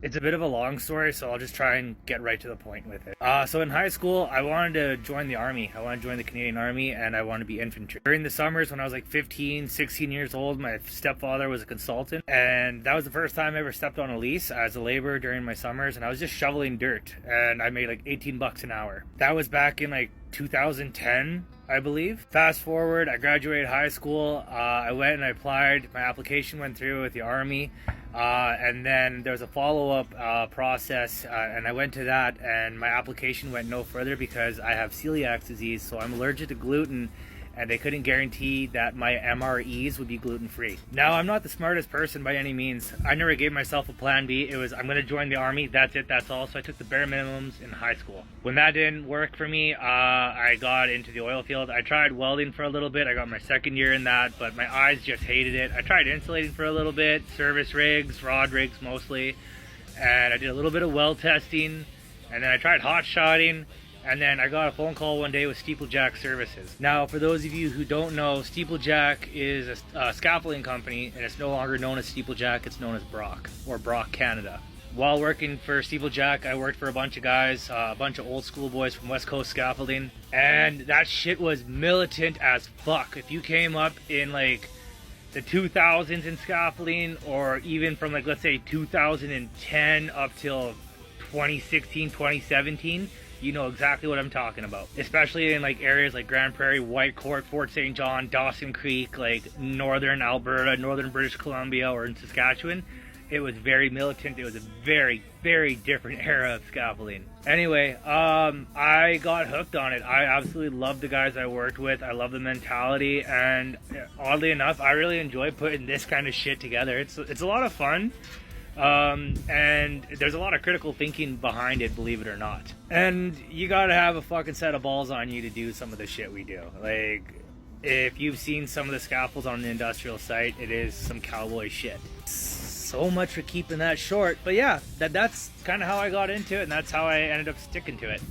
It's a bit of a long story, so I'll just try and get right to the point with it. So in high school, I wanted to join the army. I wanted to join the Canadian Army, and I wanted to be infantry. During the summers when I was like 15, 16 years old, my stepfather was a consultant, and that was the first time I ever stepped on a lease as a laborer during my summers, and I was just shoveling dirt, and I made like 18 bucks an hour. That was back in like 2010, I believe. Fast forward, I graduated high school. I went and I applied. My application went through with the Army. And then there was a follow-up process, and I went to that, and my application went no further because I have celiac disease, so I'm allergic to gluten, and they couldn't guarantee that my MREs would be gluten-free. Now, I'm not the smartest person by any means. I never gave myself a plan B. It was, I'm going to join the Army, that's it, that's all. So I took the bare minimums in high school. When that didn't work for me, I got into the oil field. I tried welding for a little bit. I got my second year in that, but my eyes just hated it. I tried insulating for a little bit, service rigs, rod rigs mostly, and I did a little bit of weld testing, and then I tried hot shotting. And then I got a phone call one day with Steeplejack Services. Now, for those of you who don't know, Steeplejack is a scaffolding company, and it's no longer known as Steeplejack, it's known as Brock, or Brock Canada. While working for Steeplejack, I worked for a bunch of guys, a bunch of old school boys from West Coast Scaffolding, and that shit was militant as fuck. If you came up in like the 2000s in scaffolding, or even from like, let's say 2010 up till 2016, 2017, you know exactly what I'm talking about. Especially in like areas like Grand Prairie, Whitecourt, Fort St. John, Dawson Creek, like northern Alberta, northern British Columbia, or in Saskatchewan. It was very militant. It was a very, very different era of scaffolding. Anyway, I got hooked on it. I absolutely love the guys I worked with. I love the mentality, and oddly enough, I really enjoy putting this kind of shit together. It's a lot of fun. And there's a lot of critical thinking behind it, believe it or not. And you gotta have a fucking set of balls on you to do some of the shit we do. Like, if you've seen some of the scaffolds on the industrial site, it is some cowboy shit. So much for keeping that short. But yeah, that's kind of how I got into it, and that's how I ended up sticking to it.